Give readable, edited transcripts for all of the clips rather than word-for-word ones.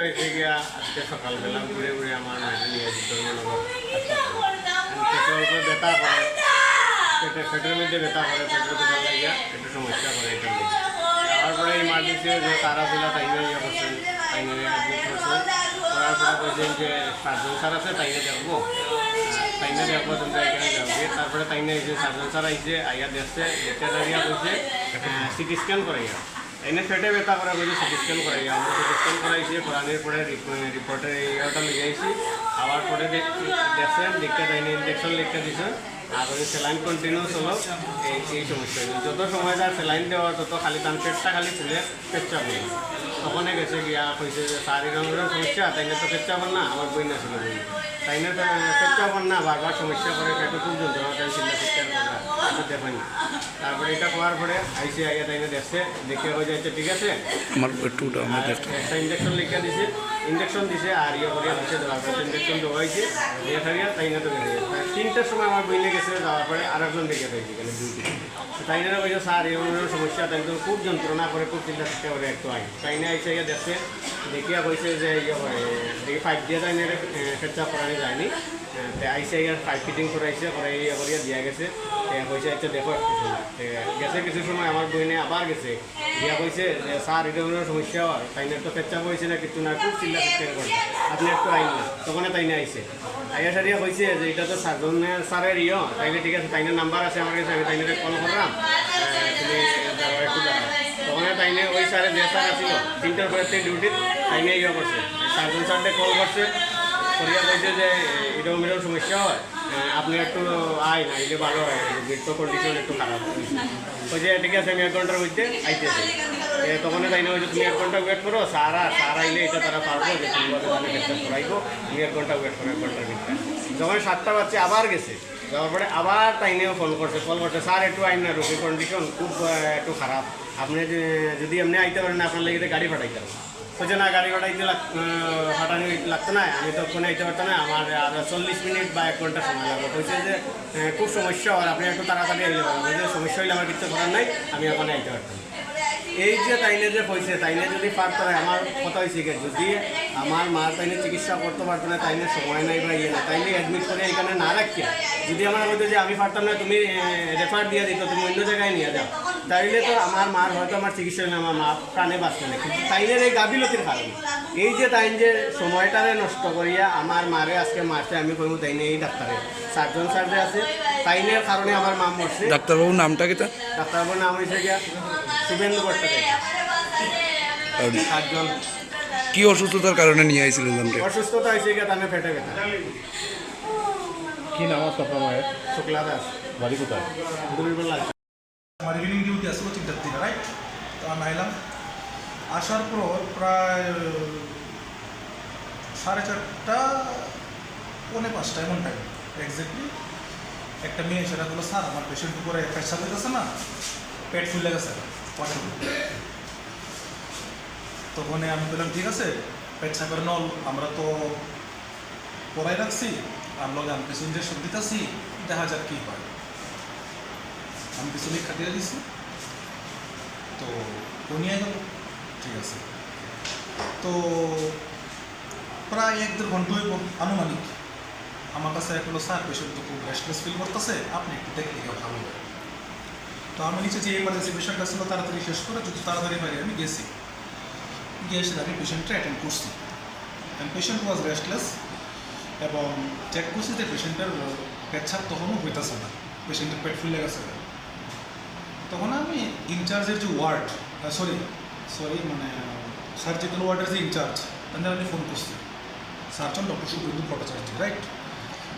এসে গিয়া আজকে সকালবেলা ঘুরে ঘুরে আমার মেয়েটা নিয়ে যেত ধর্মনগর পেটের উপর ব্যথা করে পেটের মধ্যে ব্যথা করে পেটের ব্যথা লাগিয়া একটু সমস্যা করে এটা নিয়ে যাওয়ার পরে ইমার্জেন্সি যে তারা ছিল তাই নিয়ে ইয়ে করছেন তাই নিয়ে অ্যাডমিট করছেন করার পরে বলছেন যে সার্জন স্যার আছে তাই নিয়ে দেখবো তোমরা এখানে যাবে তারপরে তাই নিয়ে এসে সার্জন স্যার আইসে আইয়া দেখছে দেখতে দাঁড়িয়ে বলছে সিটি স্ক্যান করাইয়া এনে পেটে ব্যথা করা বলছে সিটি স্ক্যান করাইয়া আমরা সিটি স্ক্যান করাইছি করানোর পরে রিপোর্টের ইয়েটা লিখে আইসি আবার পরে দেখছেন দেখতে তাইনি ইঞ্জেকশন লিখতে দিয়েছেন আর ওই স্যালাইন কন্টিনিউ হলো এই সমস্যা যত সময় তার স্যালাইন দেওয়া তত খালি তার পেটটা খালি ফুলে পেচ্চাপ নেই তখনই গেছে গিয়া কইছে যে শারীরিক সমস্যা তাই তো পেচ্চাপ না আমার বই না ছিল বই তাই না পেচ্চাপ না বারবার সমস্যা করে পেটে খুব যন্ত্রণা তাই চিল্লা চিৎকার করা দেখেন তারপরে এটা করার পরে আইসি আইয়া তাই না দেখছে দেখে হয়ে যাচ্ছে ঠিক আছে আমার একটুটা একটা ইঞ্জেকশন লিখে দিছে ইঞ্জেকশন দিছে আর ইয়ে করিয়া দিচ্ছে দেওয়ার পরে ইঞ্জেকশন দেওয়া হয়েছে দিয়ে থাকিয়া তাই না তো গেছে 3টার সময় আমার বইলে গেছে যাওয়ার পরে আর একজন দেখে থাকি এখানে ডিউটি তাই না কইছে স্যার এই সমস্যা তাই তো খুব যন্ত্রণা করে খুব চিন্তা চিন্তা করে একটু আই তাই না আইসে ইয়ে দেখছে দেখিয়া কইছে যে ইয়ে করে দেখি 5 দিয়ে তাই না ফেরচা করানো যায়নি আইসে ইয়ার 5 ফিটিং করাইছে করে ইয়ে করিয়া দিয়া গেছে কইছে আচ্ছা দেখো একটু সময় গেছে কিছু সময় আমার বইনে আবার গেছে দিয়া কইছে যে স্যার এটা সমস্যা হয় তাই না তো ফেরচা হয়েছে না কিছু না খুব চিন্তা চিন্তা করে আপনি একটু আইন না তখন তাই না আইসে আইয়া সারিয়া কইছে যে এটা তো সার্জনের স্যারের ইয়ে তাইলে ঠিক আছে তাইনের নাম্বার আছে আমার কাছে আমি তাইনে কল করলাম তুমি যাও একটু যাও তখন তাইনে ওই স্যারের যে স্যার আসছিল 3টার পরে ডিউটি তাইনে ইয়ে করছে সার্জন স্যারকে কল করছে করিয়া কইছে যে এরকম এরকম সমস্যা হয় আপনি একটু আইন আইলে ভালো হয় তো কন্ডিশন একটু খারাপ ওই যে ঠিক আছে আমি 1 ঘন্টার মধ্যে আইতেছি তখন তাই না তুমি 1 ঘন্টা ওয়েট করো স্যার আইলে এটা তারা পারবো যে তোমাকে তাহলে চেষ্টা করাইবো তুমি 1 ঘন্টা ওয়েট করো 1 ঘন্টার ভিতরে যখন 7টা বাজছে আবার গেছে যাওয়ার পরে আবার তাই নিয়েও ফোন করছে স্যার একটু আইন না রোগীর কন্ডিশন খুব একটু খারাপ আপনি যদি এমনি আইতে পারেন আপনার লেগে গাড়ি পাঠাইতে হবে বলছে না গাড়ি পাঠাইতে পাঠানো লাগতো না আমি তো ফোনে আইতে পারতাম না আমার আর 40 মিনিট বা 1 ঘন্টা সময় লাগবে বলছে যে খুব সমস্যা হয় আপনি একটু তাড়াতাড়ি আইলে পারবেন বলছে সমস্যা হইলে আমার কিছু করার নাই আমি ওখানে আইতে পারতাম এই যে তাইনে যে হয়েছে তাইনে যদি পারতো না আমার কথা হয়েছে কি যদি আমার মা তাইনে চিকিৎসা করতে পারতো না তাইনে সময় নাই বা ইয়ে না তাইলে অ্যাডমিট করে এখানে না রাখিয়া যদি আমার বলতো যে আমি পারতাম না তুমি রেফার দিয়ে দিত তুমি অন্য জায়গায় নিয়ে যাও তাইলে তো আমার মার হয়তো আমার চিকিৎসা হলে আমার মা প্রাণে বাঁচবে না কিন্তু তাইনের এই গাফিলতির কারণে এই যে তাইন যে সময়টারে নষ্ট করিয়া আমার মারে আজকে মারছে আমি কইব তাইনে এই ডাক্তারের সার্জন স্যার যে আছে তাইনের কারণে আমার মা মরছে ডাক্তারবাবুর নামটা কি তা ডাক্তারবাবুর নাম হয়েছে গিয়া শুভেন্দু ভট্টাচার্য সাতজন কি অসুস্থতার কারণে নিয়ে আইছিলেন জানতে অসুস্থতা হয়েছে গিয়া তাহলে পেটে ব্যথা কি নাম আছে আপনার মায়ের? শুক্লা দাস বাড়ি কোথায়? দুর্বল আমার ইভিনিং ডিউটি আসলো 3টার দিকে রাইট তো আমি আইলাম আসার পর প্রায় 4:30 পৌনে 5টা এমন টাইম এক্স্যাক্টলি একটা মেয়ে সেটা বললো স্যার আমার পেশেন্ট উপরে পেশাব হইতেছে না পেট ফুলে গেছে তখন আমি বললাম ঠিক আছে পেটসাপের নল আমরা তো পড়াই রাখছি আর লগে আমি কিছু ইঞ্জেকশন দিতেছি দেখা যাক কী হয় আমি কিছু লিখা দিয়ে দিচ্ছি তো নিয়ে গেল ঠিক আছে তো প্রায় 1-1.5 ঘন্টা হইব আনুমানিক আমার কাছে একলো স্যার পেশেন্ট তো খুব রেস্টলেস ফিল করতেছে আপনি একটু দেখলে ভালো হয় তো আমি নিচে যে এমার্জেন্সি পেশেন্টটা ছিল তাড়াতাড়ি শেষ করে যদি তাড়াতাড়ি পারি আমি গেছি গিয়ে এসে আমি পেশেন্টটা অ্যাটেন্ড করছি অ্যান্ড পেশেন্ট ওয়াজ রেস্টলেস এবং চেক করছি যে পেশেন্টের পেচ্ছাপ তখনও হইতেছে না পেশেন্টের পেট ফুলে গেছে তখন আমি ইনচার্জের যে ওয়ার্ড সরি মানে সার্জিক্যাল ওয়ার্ডের যে ইনচার্জ তাদের আমি ফোন করছি surgeon doctor Suvendu Bhattacharya right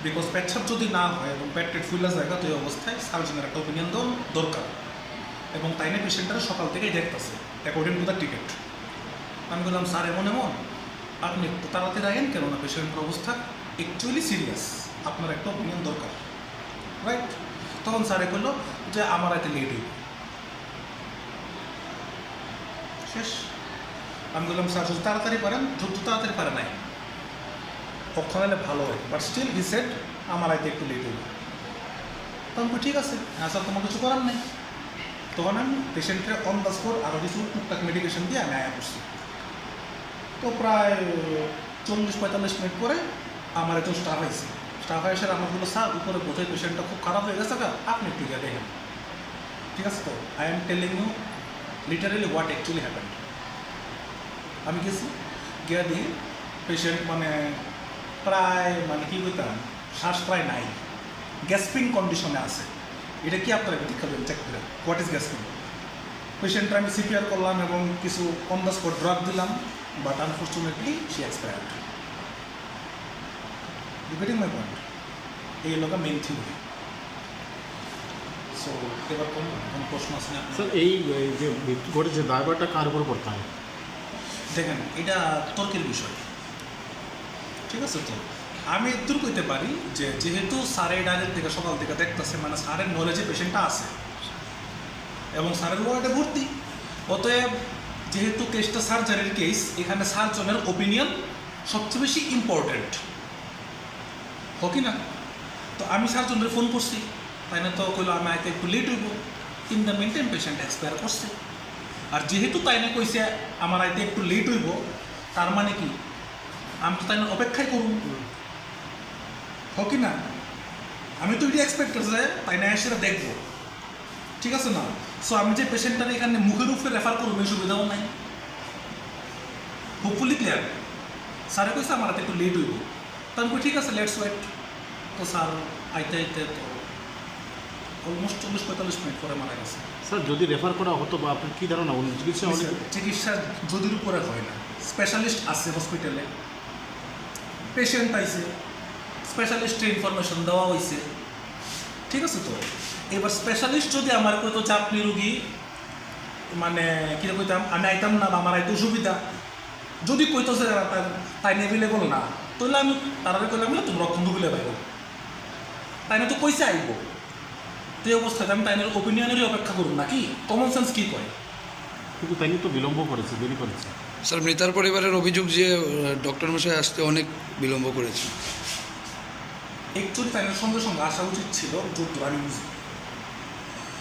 because পেচ্ছাপ যদি না হয় এবং পেট ফুলা জায়গা তো এই অবস্থায় সার্জনের একটা ওপিনিয়ন দরকার এবং তাই না পেশেন্টটা সকাল থেকেই দেখতেছে অ্যাকর্ডিং টু দ্য টিকিট আমি বললাম স্যার এমন আপনি একটু তাড়াতাড়ি আইন কেননা পেশেন্টের অবস্থা অ্যাকচুয়ালি সিরিয়াস আপনার একটা ওপিনিয়ন দরকার রাইট তখন স্যারে বললো যে আমার এতে লেট হইব শেষ আমি বললাম স্যার যদি তাড়াতাড়ি পারেন যত তাড়াতাড়ি পারে নাই কখন এলে ভালো হয় বাট স্টিল হি সেড আমার এতে একটু লেট হইব তখন ঠিক আছে হ্যাঁ স্যার তোমার কিছু করার নেই তখন আমি পেশেন্টের অন দ্য স্পট আরও কিছু টুকটাক মেডিকেশন দিয়ে আমি আয়া করছি তো প্রায় 40-45 মিনিট পরে আমার একজন স্টাফ আইছে, স্টাফ এসে আমার বললো স্যার উপরে বোধহয় পেশেন্টটা খুব খারাপ হয়ে গেছে, আপনি একটু গিয়ে দেখেন। ঠিক আছে, তো I am telling you literally what actually happened. আমি গেছি, গিয়ে দিই পেশেন্ট মানে প্রায় মানে কি বলতাম শ্বাস প্রায় নাই, গ্যাসপিং কন্ডিশনে আছে। এটা কি আপনারা দেখাবেন চেক করে হোয়াট ইজ গ্যাসপিং। পেশেন্টটা আমি সিপিআর করলাম এবং কিছু অন দ্য স্পট ড্রাগ দিলাম, but unfortunately she expired. You getting my point? এই হলো মেইন থিওরি। সো এবার কোন প্রশ্ন আছে না? স্যার এই যে মৃত্যু ঘটেছে দায়ভারটা কার উপর পড়তে হয়? দেখেন এটা তর্কের বিষয়, ঠিক আছে। তো আমি দূর করতে পারি যে যেহেতু স্যারের ডাইরেক্ট থেকে সকাল থেকে দেখতেছে, মানে স্যারের নলেজে পেশেন্টটা আছে এবং স্যারের ওয়ার্ডে ভর্তি, অতএব যেহেতু কেসটা সার্জারির কেস, এখানে সার্জনের ওপিনিয়ন সবচেয়ে বেশি ইম্পর্টেন্ট, হোক কি না? তো আমি সার্জনের ফোন করছি, তাই না? তো কইলো আমি আইতে একটু লেট হইব, in the meantime patient expire করছে। আর যেহেতু তাই না কইছে আমার আইতে একটু লেট হইব, তার মানে কি আমি তো তাই না অপেক্ষাই করুন, হোক কি না? আমি তো এটি এক্সপেক্ট করছি যে তাই না এসে দেখবো, ঠিক আছে না? সো আমি যে পেশেন্টটার এখানে মুখের উপরে রেফার করবো এই সুবিধাও নাই। Hopefully clear. স্যারে কইছে আমার হাতে একটু লেট হইব, তো আমি কই ঠিক আছে লেটস ওয়েট। তো স্যার আইতে আইতে তো অলমোস্ট 40-45 মিনিট পরে মারা গেছে। স্যার যদি রেফার করা হতো বা আপনার কী ধারণা বলুন, চিকিৎসা অনেক চিকিৎসা যদির উপরে হয় না, স্পেশালিস্ট আছে হসপিটালে, পেশেন্ট আইছে, স্পেশালিস্টের ইনফরমেশন দেওয়া হয়েছে, ঠিক আছে। তো এবার স্পেশালিস্ট যদি আমার কইতো যে আপনি রুগী মানে কী কইতাম আমি আইতাম না বা আমার আইতে অসুবিধা, যদি কইতো যে তাই অ্যাভেলেবল না, তাহলে আমি তারা কইলাম না তুমি রক্ষণ দুবিলে পাইব, তাই না? তো কইসে আইব। তো এই অবস্থায় আমি তাইনের ওপিনিয়নেরই অপেক্ষা করুন নাকি? কমন সেন্স কী কয়? কিন্তু তাই নিয়ে তো বিলম্ব করেছে, দেরি করেছে। স্যার মৃতার পরিবারের অভিযোগ যে ডক্টর মশাই আসতে অনেক বিলম্ব করেছে। একচুয়ালি তাইনের সঙ্গে সঙ্গে আসা উচিত ছিল যদ্দূর আমি বুঝি,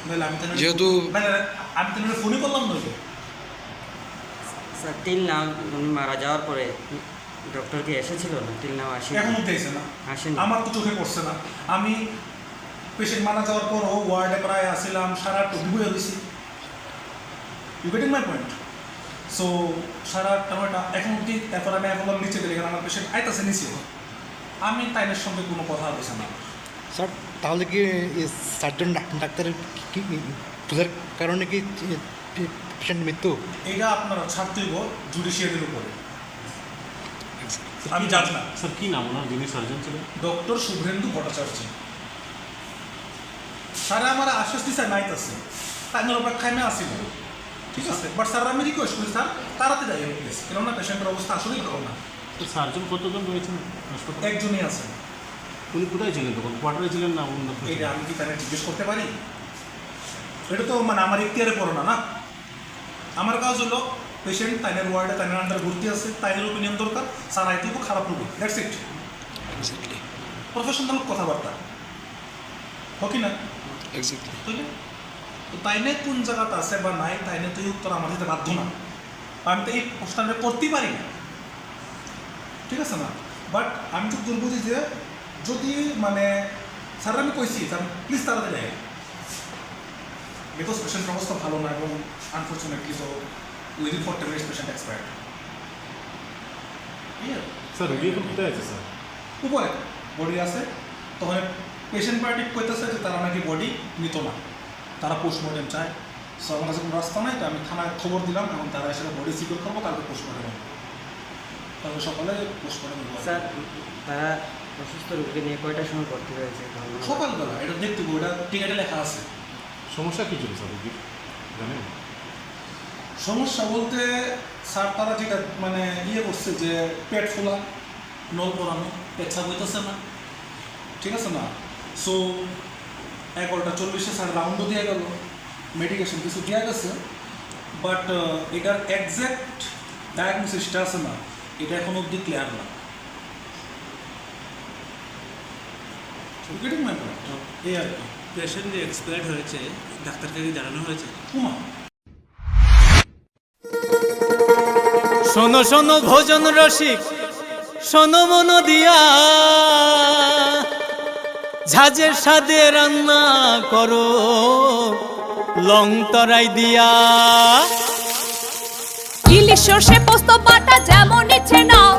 নাহলে আমি তাইনের যেহেতু- আমি তাইনের ফোনই করলাম নইলে। স্যার টিল নাও উনি মারা যাওয়ার পরে ডক্টর কি এসেছিল না? টিল নাও আসেনি। এখনো দিয়েছে না, আসেনি। আমার তো চোখে পড়ছে না। আমি পেশেন্ট মারা যাওয়ার পরও ওয়ার্ডে প্রায় আসছিলাম 8:30 বইয়ে হয়েছি। You getting my point? So 8:30-9টা এখন অব্দি, তারপর আমি এখন নিচে গেলে আমার পেশেন্ট আইতাছে নিচে, আমি তাইনের সঙ্গে কোনো কথা বলছি না। স্যার তাহলে কি সার্জন ডাক্তারের কি ভুলের কারণে কি পেশেন্ট মৃত্যু? এইটা আপনারা ছাড়তেইব জুডিশিয়ারির উপরে, আমি জানি না। স্যার কী নাম ওনার, যিনি সার্জন ছিলেন? ডক্টর শুভ্রেন্দু ভট্টাচার্য। স্যার আমার আশ্বাস দিচ্ছে নাইতেছে, তাইনের অপেক্ষায় আমি আসিল, ঠিক আছে। বাট স্যার আমি রিকোয়েস্ট করি স্যার তাড়াতাড়ি যাই প্লিজ, কেননা পেশেন্টের অবস্থা আসলেই ভালো না। তো সার্জন কতজন রয়েছেন হাসপাতালে? একজনই আছেন। উনি কোথায় ছিলেন তখন, কোয়ার্টারে ছিলেন না অন্য কোথাও? এটা আমি কি তারা জিজ্ঞেস করতে পারি? এটা তো মানে আমার ইখতিয়ারে পড়ো না, না। আমার কাজ হলো পেশেন্ট তাইনের ওয়ার্ডে তাইনের আন্ডার ভর্তি আছে, তাইনের ওপিনিয়ন দরকার, স্যার আইতে খুব খারাপ রোগী, দ্যাটস ইট। এক্স্যাক্টলি প্রফেশনাল কথাবার্তা, হোক কি না? এক্স্যাক্টলি। বুঝলে? তো তাইনে কোন জায়গাতে আছে বা নাই, তাইনে তো এই উত্তর আমার দিতে বাধ্য না, আমি তো এই প্রশ্নটা করতেই পারি না, ঠিক আছে না? বাট আমি তো দূর বুঝি যে যদি মানে স্যার আমি কইছি স্যার প্লিজ তাড়াতাড়ি দেয়, বিকজ পেশেন্টের অবস্থা ভালো না এবং আনফর্চুনেটলি তো within 40 minutes patient expired. Sir রুগী এখন কোথায় আছে স্যার? উপরে বডি আছে, তখন পেশেন্ট পার্টি কইতেছে যে তারা নাকি বডি নিত না, তারা পোস্টমর্টেম চায়। সো আমার কাছে কোনো রাস্তা নাই, তো আমি থানায় খবর দিলাম এবং তারা এসে বডি সিকিউর করবো, কালকে পোস্টমর্টেম হবে, তাহলে সকালে পোস্টমর্টেম হবে। স্যার তারা অসুস্থ রোগীকে নিয়ে কয়টার সময় ভর্তি হয়েছে? সকালবেলা এটা দেখতে গো, এটা টিকেটে লেখা আছে। সমস্যা কী ছিল স্যার রুগীর জানেন? সমস্যা বলতে স্যার তারা যেটা মানে ইয়ে করছে যে পেট ফোলা, নল পরানো, পেচ্ছা বইতেছে না, ঠিক আছে না? সো 11:40 স্যার রাউন্ডও দিয়ে গেল, মেডিকেশন কিছু দেওয়া গেছে, বাট এটার একজ্যাক্ট ডায়াগনোসিসটা আছে না, এটা এখন অবধি ক্লিয়ার না। Getting my point? এই আর কি। পেশেন্ট যে এক্সপায়ার্ড হয়েছে ডাক্তারকে কি জানানো হয়েছে? উমা শোনো শোনো ভোজন রসিক, শোনো মন দিয়া, ঝাঁঝের স্বাদে রান্না করো লং তরাই দিয়া। ইলিশ সর্ষে পোস্ত বাটা যেমন ইচ্ছে নাও,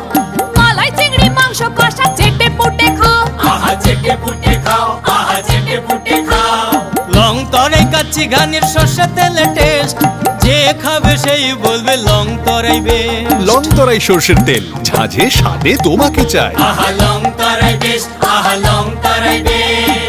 মালাই চিংড়ি মাংস কষা চেটে পুটে খাও, আহা চেটে পুটে খাও, আহা চেটে পুটে খাও। লং তরাই কাচ্চি ঘানির সর্ষে তেলে টেস্ট, যে খাবে সেই বলবে লং তরাই বেশ। লং তরাই সর্ষের তেল, ঝাঁঝে স্বাদে তোমাকে চাই। আহা লং তরাই বেশ, আহা লং তরাই বেশ।